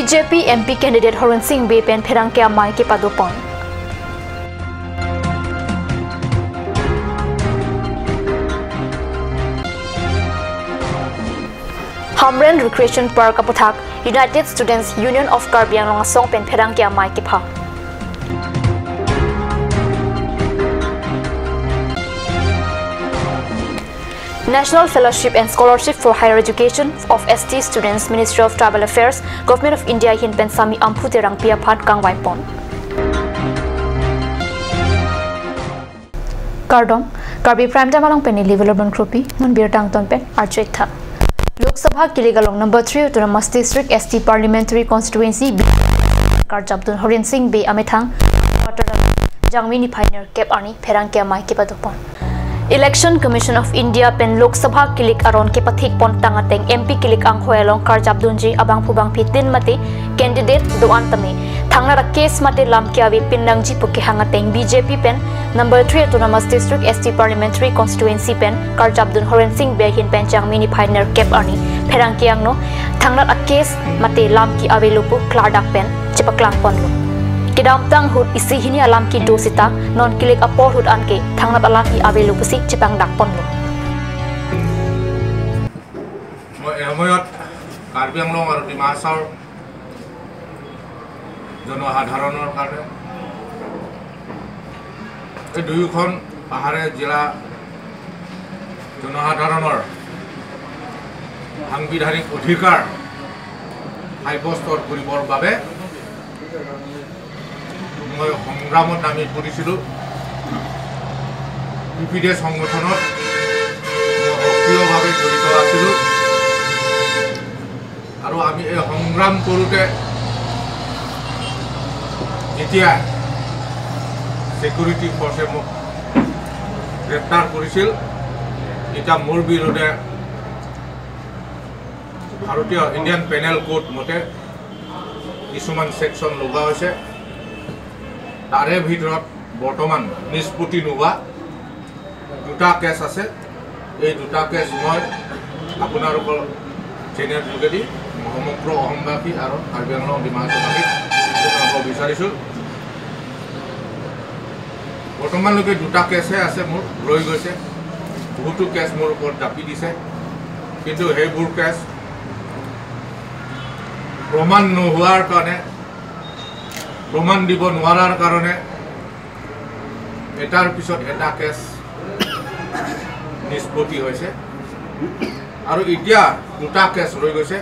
BJP MP candidate Horan Singh Be pen pherang ke amai ke padopon. Hamren Recreation Park Apothak United Students Union of Karbi Anglong song pen pherang ke amai ke pha. National Fellowship and Scholarship for Higher Education of ST Students, Ministry of Tribal Affairs, Government of India hin pensami ampute rang pia phat kang waipon. Karbi prime time along penny level urban groupi non beer tang ton pen architha. Lok Sabha Kiligalong number 3 Autonomous District ST Parliamentary Constituency Karjabdun Horan Singh Be Amethang Jangmini Pioneer Cap Arni Pherang ke amai ke padopon. Election Commission of India pen Lok Sabha kilik aron ke pathik pon tangateng MP kilik ang hoyalong Karjabdunji abang phubang phitin mate candidate doan tame thangna case mate lam kiawi pinangji puke hangateng BJP pen number 3 Autonomous District ST Parliamentary Constituency pen Karjabdun Horan Singh Be hin pen Jangmini Pioneer Cap Arni pherang kiang no thangna case mate lam ki avelupu kladak pen chepaklang ponlo Kidam tang hut isi hini alam ki dosita non kilik apor hut anke thangnap alam ki avelu pusik chepang dak ponlo. Emoyot Karbi Anglong aru Dimasar জনসাধাৰণৰ কাৰণে এই দুয়োখন পাহাৰীয়া জিলা জনসাধাৰণৰ সাংবিধানিক অধিকাৰ সাব্যস্ত কৰিবৰ বাবে মই সংগ্ৰামত নামি পৰিছিলোঁ পিপিডি সংগঠনত সক্ৰিয়ভাৱে জড়িত আছিলোঁ আৰু আমি এই সংগ্ৰাম কৰোঁতে যেতিয়া সিকিউৰিটি ফৰ্চে মোক গ্ৰেপ্তাৰ কৰিছিল এটা মোৰ বিৰুদ্ধে ভাৰতীয় ইণ্ডিয়ান পেনেল কোড মতে কিছুমান সেকশন লগা হৈছে তাৰে ভিতৰত বৰ্তমান নিষ্পত্তি নোহোৱা দুটা কেছ আছে এই দুটা কেছ মই আপোনালোকৰ চেনেল যোগেদি সমগ্ৰ অসমবাসী আৰু কাৰ্বি আংলং ডিমাহাছাওবাসীক জনাব বিচাৰিছোঁ বৰ্তমানলৈকে দুটা কেছহে আছে মোৰ ৰৈ গৈছে বহুতো কেছ মোৰ ওপৰত জাপি দিছে কিন্তু সেইবোৰ কেছ প্ৰমাণ নোহোৱাৰ কাৰণে প্ৰমাণ দিব নোৱাৰাৰ কাৰণে এটাৰ পিছত এটা কেছ নিষ্পত্তি হৈছে আৰু এতিয়া দুটা কেছ ৰৈ গৈছে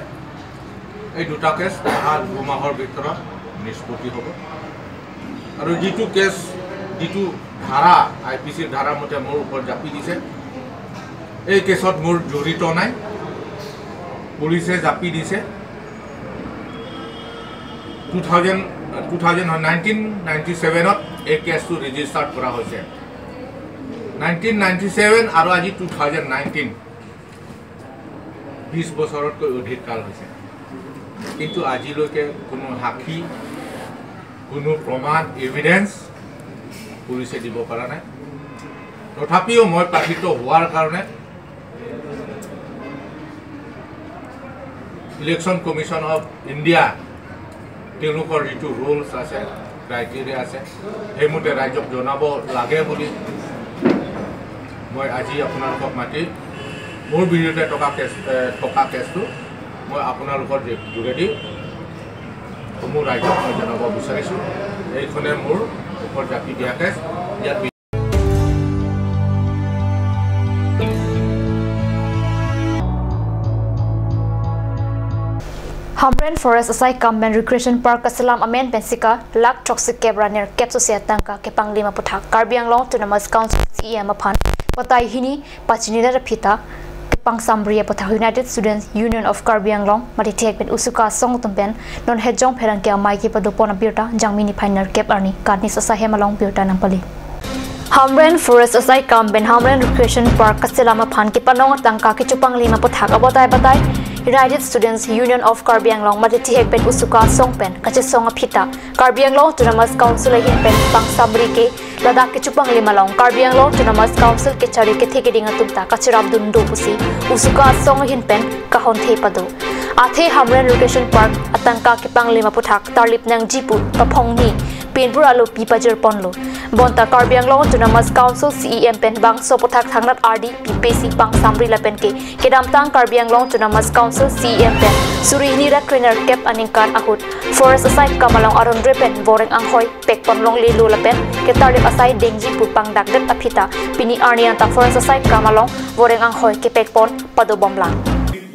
এই দুটা কেছ 2 মাহৰ ভিতৰত নিষ্পত্তি হ'ব আৰু যিটো কেছ যিটো ধাৰা আইপিচিৰ ধাৰা মতে মোৰ ওপৰত জাপি দিছে এই কেছত মোৰ জড়িত নাই পুলিচে জাপি দিছে 1997 এই কেছটো ৰেজিষ্টাৰ্ড কৰা হৈছে 1997 আৰু আজি 2019 20 বছৰতকৈ অধিক কাল হৈছে কিন্তু আজিলৈকে কোনো সাক্ষী কোনো প্ৰমাণ এভিডেন্স পুলিচে দিব পৰা নাই তথাপিও মই পাঠিত হোৱাৰ কাৰণে ইলেকশ্যন কমিশ্যন অফ ইণ্ডিয়া তেওঁলোকৰ যিটো ৰুলছ আছে ক্ৰাইটেৰিয়া আছে সেইমতে ৰাজ্যক জনাব লাগে বুলি মই আজি আপোনালোকক মাতি মোৰ বিৰুদ্ধে টকা কেছটো মই আপোনালোকৰ যোগেদি সমূহ ৰাজ্যক মই জনাব বিচাৰিছোঁ এইখনে মোৰ ওপৰত জাপি দিয়া কেছ ইয়াত Hamren Forest Asai Kamben Recreation Park Asalam Amen Pensika Lak Toxic Kebraner Kep Societanka Kepang Lima Puthak Karbi Anglong Autonomous Council CEM Apan Patai Hini Pachinida Pita Kepang Sambria Puthak United Students Union of Karbi Anglong Matitek Ben Usuka Song Tumpen Non Hejong Peranke Amai Kepa Dopona Birta Jangmini Pioneer Kep Arni Kadni Sasa Hemalong Birta Nampali Hamren Forest Asai Kamben Hamren Recreation Park Asalam Apan Kepanong Tangka Kichupang Lima Puthak Abatai United Students Union of Karbi Anglong Maditi Hekpen Usuka Songpen Kache Songa Pita Karbi Anglong Autonomous Council Hinpen Pang Sabri ke Ladakh ke Chupang Limalong Karbi Anglong Autonomous Council ke Chari ke Theke Dinga Tumta Kachirab Dundo Pusi Usuka Song Hinpen Kahon Thepado Athe Hamren Location Park Atangka Kipang Lima Puthak Tarlip Nang Jipu Kapongni Pinpura Lo Pipajer Ponlo Bonta Karbi Anglong Tunamas Council CEM Pen Bang Sopothak Thangnat RD PPC Bang Samri Lapen Ke Kedamtang Karbi Anglong Tunamas Council CEM Pen Surihni Ra Trainer Cap Aningkan Ahut Forest Aside Kamalong Aron Repen Boreng Anghoy Pek Ponlong Lelu Lapen Ketarlip Aside Dengji Pupang Dagdat Apita Pini Arnianta Forest Aside Kamalong Boreng Anghoy Kepek Pon Padobomlang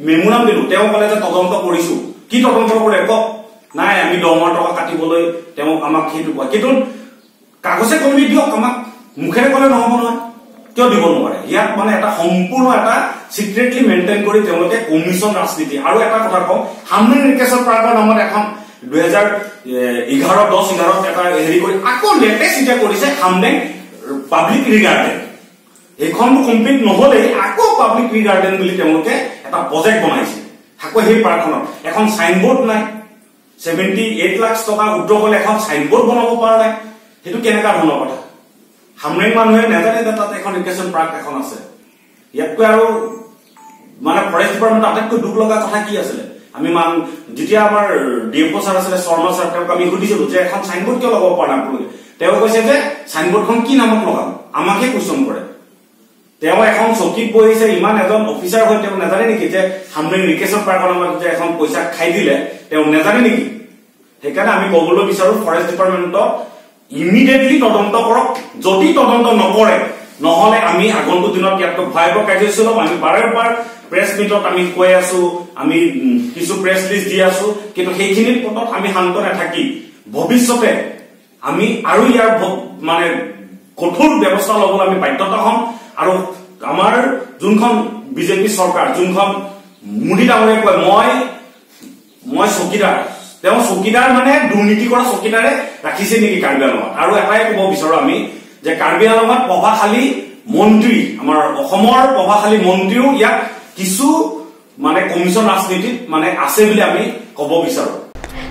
Memorandum dilu teo kole je todonto korisu ki todonto kore ko nai ami 10 টকা কাটিবলৈ তেও আমাক হেতু কয় কিন্তু কাগজে কমি দিও আমাক মুখেৰে কলে নহব নহয় কিয় দিব নোৱাৰে ইয়াত মানে এটা সম্পূৰ্ণ এটা সিক্ৰেটলি মেইনটেইন কৰি তেওঁলোকে কমিশন ৰাজনীতি আৰু এটা কথা কম হামৰিং ৰিকেছৰ পাৰ্কৰ নামত এখন 2011 10 11 এটা হেৰি কৰি আকৌ লেটেষ্ট ইটা কৰিছে হামৰিং পাব্লিক ৰিগাৰ্ডেন এখন কমপ্লিট নহলে আকৌ পাব্লিক ৰিগাৰ্ডেন বুলি তেওঁলোকে এটা প্ৰজেক্ট বনাইছে আকৌ সেই পাৰ্কখনত এখন সাইনবোৰ্ড নাই 78 লাখ টকা উদ্যোগলে এখন সাইনবোৰ্ড বনাব পৰা নাই হেতু কেনেকা ধৰণৰ কথা হামৰিং মানুহে নেজানে তাত এখন ৰিকেছন পাৰ্ক এখন আছে ইয়াতকৈ আৰু মানে ফৰেষ্ট ডিপাৰ্টমেণ্ট আটাইতকৈ দুখ লগা কথা কি আছিল আমি মান যেতিয়া আমাৰ ডিএফও ছাৰ আছিল শৰ্মা ছাৰ তেওঁক আমি সুধিছিলো যে এখন সাইনবোৰ্ড কিয় লগাব পৰা নাই তেওঁ কৈছে যে সাইনবোৰ্ডখন কি নামত লগাম আমাকে কোৱেশ্চন কৰে তেও এখন চকীত বহিছে ইমান এজন অফিচাৰ হৈ তেও নেজানে নেকি যে হামৰিং ৰিকেছন পাৰ্কৰ নামত যে এখন পইচা খাই দিলে তেও নেজানে নেকি হেকাৰণে আমি কবলৈ বিচাৰো ফৰেষ্ট ডিপাৰ্টমেণ্ট ইমিডিয়েটলি তদন্ত কৰক যদি তদন্ত নকৰে নহলে আমি আগন্তুক দিনত ইয়াত ভয়াবহ কাৰ্যসূচী লম আমি বাৰবাৰ প্ৰেছ মিটত আমি কৈ আছো আমি কিছু প্ৰেছ লিষ্ট দি আছো কিন্তু সেইখিনিৰ পটত আমি শান্ত নাথাকি ভৱিষ্যতে আমি আৰু ইয়াৰ মানে কঠোৰ ব্যৱস্থা ল'বলৈ আমি বাধ্যতা হম আৰু আমাৰ যোনখন বিজেপি চৰকাৰ যোনখন মুদি ডাঙৰে কয় মই চকীদাৰ তেও চকীদাৰ মানে দুৰ্নীতি কৰা চকীদাৰে ৰাখিছে নেকি কাৰ্বি আংলঙত আৰু এটাই ক'ব বিচাৰো আমি যে কাৰ্বি আংলঙত প্ৰভাশালী মন্ত্ৰী আমাৰ অসমৰ প্ৰভাশালী মন্ত্ৰীও ইয়াক কিছু মানে কমিশন ৰাজনীতিত মানে আছে বুলি আমি ক'ব বিচাৰো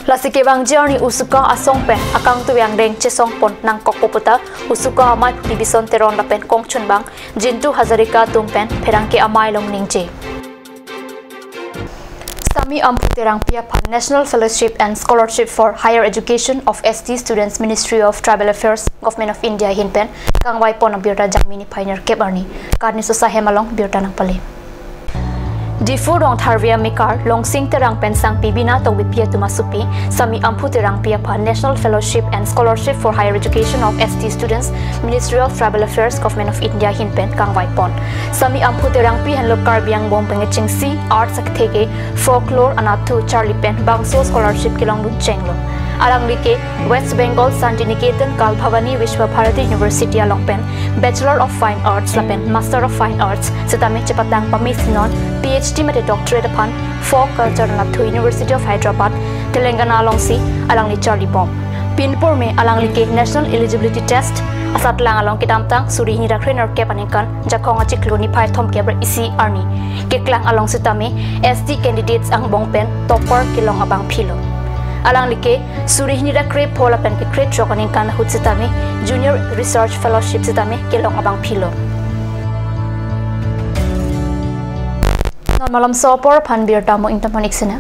Lasike bang journey usuka asong pen akang tu yang deng chesong pon nang kokopota usuka amai pibison teron lapen kongchun bang jintu hazarika tumpen pherangke amai long ningje Sami Amputerang Piapa National Fellowship and Scholarship for Higher Education of ST Students Ministry of Tribal Affairs Government of India hinpen kangwai pon birta jamini pioneer kebarni karni sosa hemalong birta nang pale Difu rong tharvia mikar longsing terang pensang pibina to bipia tumasupi Sami Ampu terang piapa National Fellowship and Scholarship for Higher Education of ST Students Ministry of Tribal Affairs Government of India hinpen kangwai pon Sami Ampu terang pi henlo karbiang bom pengeching si arts akthege folklore anathu Charlie Pen bangso scholarship kilong lu chenglo Alang like West Bengal Santiniketan Kalbhavani Vishwa Bharati University along pen Bachelor of Fine Arts lapen Master of Fine Arts setame cepatang pamisinon PhD mate doctorate upon folk culture nathu University of Hyderabad Telangana along si alang ni Charlie Bomb Pinpur me alang like National Eligibility Test asat lang along kidamtang suri ni rakrener ke paningkan jakong achikloni phai thom kebra isi arni keklang along setame SD candidates ang bongpen topper kilong abang philo Alang like suri ni rakre phola pen ke crate jokaning kan hut setame Junior Research Fellowship setame kilong abang philo Malam sopor pan bir tamu intermonik sena.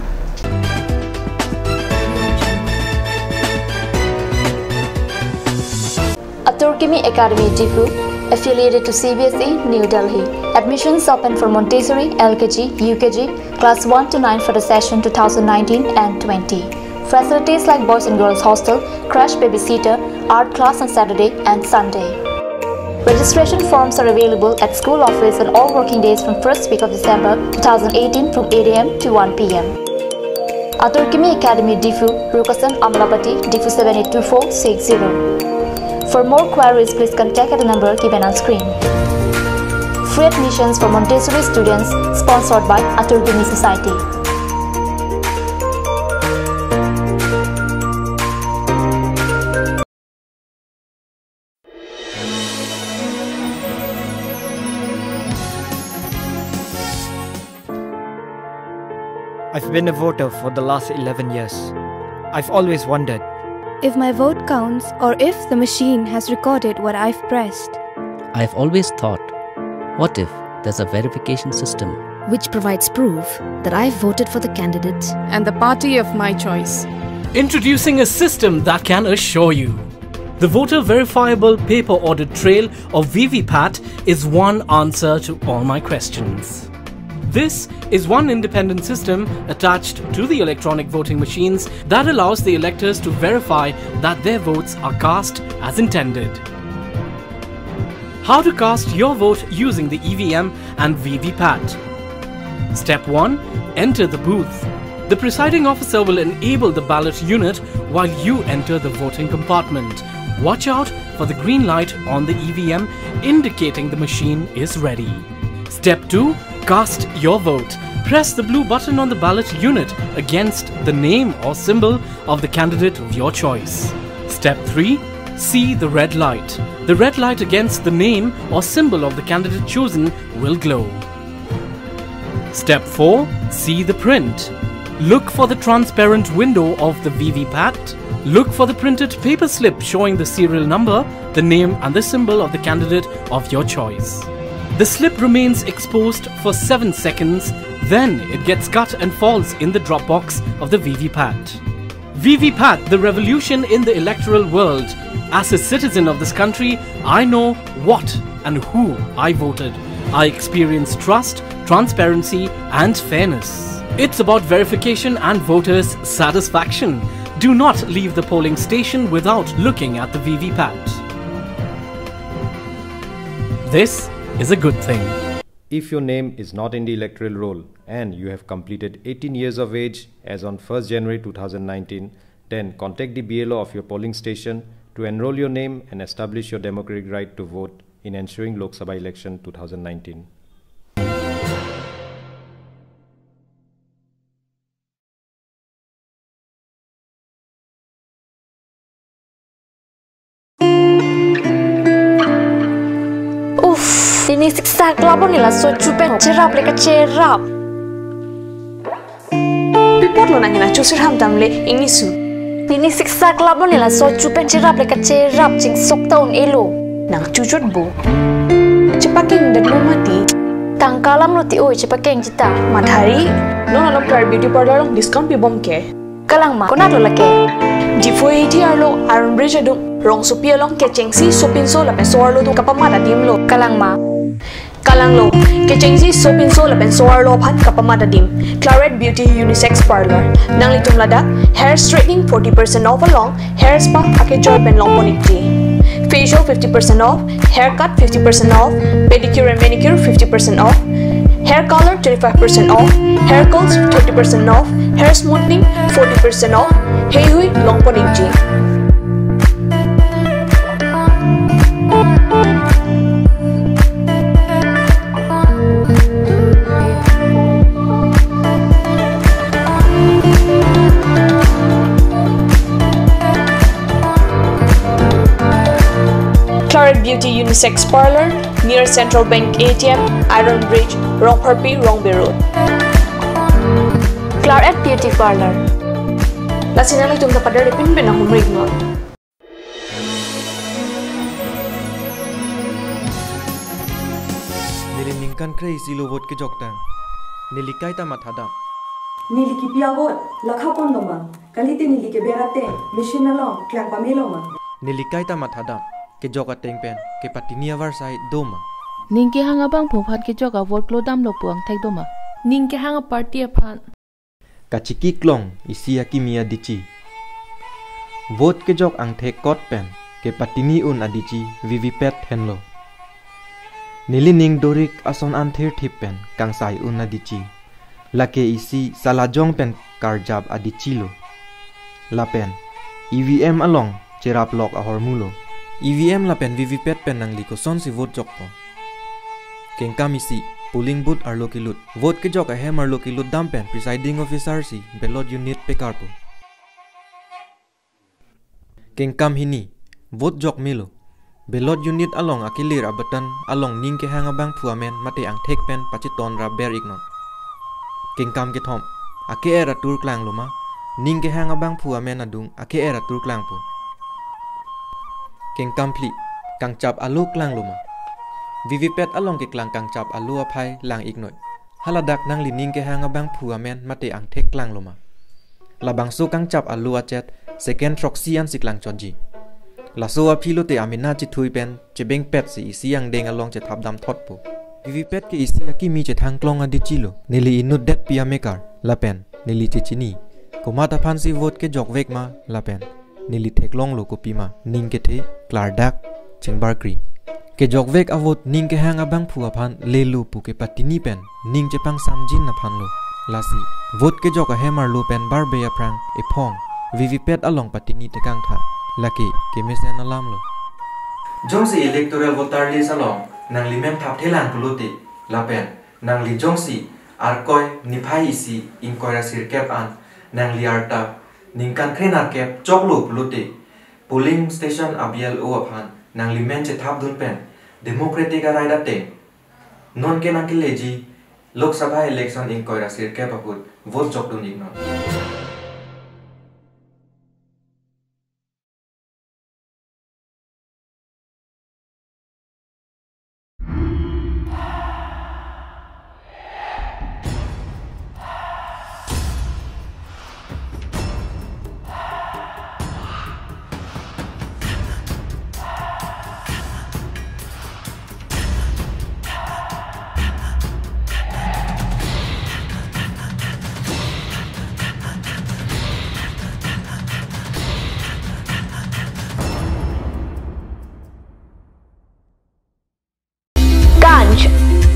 Aturkimi Academy Difu, affiliated to CBSE, New Delhi. Admissions open for Montessori, LKG, UKG, class 1 to 9 for the session 2019 and 20. Facilities like boys and girls hostel, crash babysitter, art class on Saturday and Sunday. Registration forms are available at school office on all working days from 1st week of December 2018 from 8 a.m. to 1 p.m. Aturkimi Academy Difu, Rukasan Amlapati, Difu 782460. For more queries, please contact at the number given on screen. Free admissions for Montessori students sponsored by Aturkimi Society. I've been a voter for the last 11 years. I've always wondered if my vote counts or if the machine has recorded what I've pressed. I've always thought, what if there's a verification system which provides proof that I've voted for the candidate and the party of my choice. Introducing a system that can assure you. The voter verifiable paper audit trail or VVPAT is one answer to all my questions. This is one independent system attached to the electronic voting machines that allows the electors to verify that their votes are cast as intended. How to cast your vote using the EVM and VVPAT. Step 1. Enter the booth. The presiding officer will enable the ballot unit while you enter the voting compartment. Watch out for the green light on the EVM indicating the machine is ready. Step 2. Cast your vote. Press the blue button on the ballot unit against the name or symbol of the candidate of your choice. Step 3. See the red light. The red light against the name or symbol of the candidate chosen will glow. Step 4. See the print. Look for the transparent window of the VVPAT. Look for the printed paper slip showing the serial number, the name and the symbol of the candidate of your choice. The slip remains exposed for 7 seconds, then it gets cut and falls in the drop box of the VVPAT. VVPAT, the revolution in the electoral world. As a citizen of this country, I know what and who I voted. I experience trust, transparency and fairness. It's about verification and voters' satisfaction. Do not leave the polling station without looking at the VVPAT. This is a good thing. If your name is not in the electoral roll and you have completed 18 years of age as on 1st January 2019, then contact the BLO of your polling station to enroll your name and establish your democratic right to vote in ensuing Lok Sabha election 2019. Ini siksa kelabon nila so cupen cerap leka cerap. Report lo nangina chusir ham tamle ingisu. Ini siksa kelabon nila so cupen cerap leka cerap cing sok taun elo. Nang cucut bu. Cepaking dan lo mati. Tangkalam lo ti oi cepaking cita. Madhari, lo nalok Karbi beauty parlor long discount pi bom ke. Kalang ma, kona lo lake. Jifoi ti arlo Iron Bridge adung rong supia long ke cengsi sopin so lapen so arlo tu kapamada dim lo. Kalang ma. Kalang lo, ke cengsi sopin so lapen so arlo pan kapamada dim. Claret Beauty Unisex Parlor. Nang litum lada, hair straightening 40% off along, hair spa ake joy pen long ponikti. Facial 50% off, haircut 50% off, pedicure and manicure 50% off, hair color 25% off, hair curls 30% off, hair smoothing 40% off, hey hui long ponikti. Claret Beauty Unisex Parlor, near Central Bank ATM, Iron Bridge, Rong Karbi, Rongbe Road. Claret Beauty Parlor. Lasina lang itong napadari pinpin ang humrig mo. Nililingkan kray silubot ke joktang. Nilikay ta mathada. Niliki piawot, lakha pondoma. Kalite nilike berate, machine along, klang pameloma. Nilikay ta mathada. Ke joka tengpen ke patini avar sai doma ningke hanga bang phophat ke joka vote lo dam lo puang thai doma ningke hanga party aphan kachiki klong isia kimia dichi vote ke jok ang the kot pen ke patini un adichi vvpet henlo nilining dorik ason an ther thipen kang sai un adichi lake isi salajong pen karjab adichi lo lapen evm along cherap lok ahor mulo EVM la pen VVPAT pen nang liko son si vote jok po. Keng kamisi polling booth arlo kilut. Vote ke jok ahem arlo kilut dam pen presiding officer si ballot unit pe karpo. Keng kam hini vote jok milo. Ballot unit along akilir abatan along ning ke hanga bang puamen mate ang tek pen pachiton ra ber ignon. Keng kam ke thom ake era tur klang luma ning ke hanga bang puamen adung ake era tur klang po. Keng kampli kang chap alu klang luma VVPAT along ke klang kang chap alu aphai lang ignoi haladak nang lining ke hanga bang phuamen mate ang thek klang loma labang so kang chap alu achet second troxian siklang chonji la so a philo te amina chi thui pen che beng pet si siang deng along che thabdam thotpo vivi pet ke isi aki mi che thang klong adi chilo nili inut det pia maker la pen nili che chini komata phansi vote ke jok vek ma la pen nili theklong lo ko pima ning ke the klardak chingbar kri ke jok vek avot ning ke hanga bang phua phan lelu pu ke patini pen ning che pang samjin na phan lo lasi vote ke jok a hammer lo pen barbe ya prang e phong vivi pet along patini te kang tha laki ke mesen alam lo jong si electoral voter list along nang limem thap thelang puluti la pen nang li jong si arkoi niphai isi inkoira sirkep an nang li arta ning kan khena kep choklo puluti polling station abial o aphan nang limen che thap dun pen democratic raida te non ke nang ke leji lok sabha election inkoira sirkep aput vote chok dun igno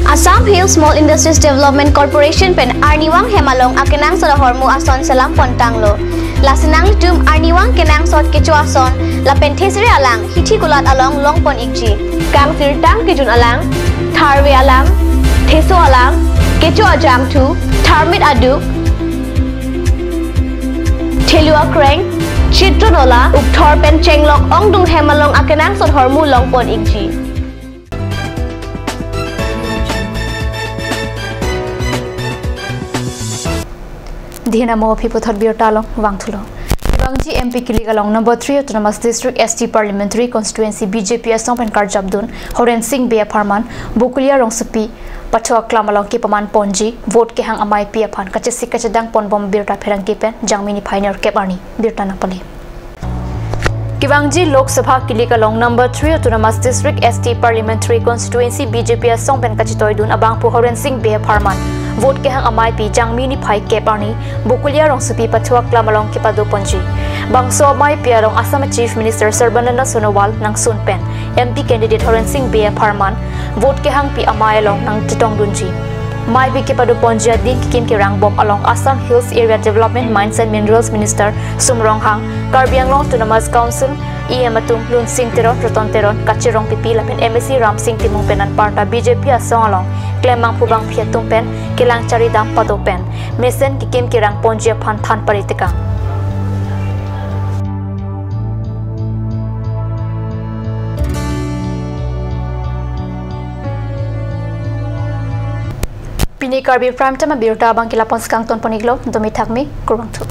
Assam Hill Small Industries Development Corporation pen Arniwang Hemalong akenang sa hormu ason salam pontanglo. Lasinang tum Arniwang kenang sot kecu ason la penthesri alang hithi kulat along longpon ikji. Kang sirtang kijun alang, tharwe alang, theso alang, kecu ajam tu, tharmit aduk, thelua kreng, chitronola ukthor pen chenglok ongdung Hemalong akenang sot hormu longpon ikji. Dihna mo people thot bir talong wangthulo Bangji MP Kiligalong number 3 Autonomous District ST Parliamentary Constituency BJP Assam pen Karjabdun Horen Singh Bea Farman Bukulia Rongsupi Pathwa Klamalong ki paman Ponji vote ke hang amai pia phan kachesi kachadang pon bom birta pherang ki pen jangmini pioneer keparni birta napali Kibangji Lok Sabha Kiligalong number 3 Autonomous District ST Parliamentary Constituency BJP Assam pen kachitoidun abang pu Horen Singh Bea Farman vote ke hang amai pi jangmini phai keparni Bukulia Rongsupi Pathwa Klamalong ki padu Ponji Bangso mai pia rong Assam Chief Minister Sarbananda Sonowal nang Sunpen MP candidate Horen Singh Bea Farman vote ke hang pi amai long nang Titong Dunji mai bi ke padu Ponji ding kim ke rang bom along Assam Hills Area Development Mines and Minerals Minister Sumrong Hang Karbi Anglong Autonomous Council Matung Lun Singh Teron Roton Teron Kachirong Pipi Lapen MSC Ram Singh Timung Penan Parta BJP Assam along Klemang Pubang Phiatung Pen Kilang Charidam Pado Pen Mesen Kikim Kirang Ponji Phan Than Paritika Pini Karbi Prime Time Birta Bangkila Pons Kang Ton Poniglo Domi Thakmi Kurang Thu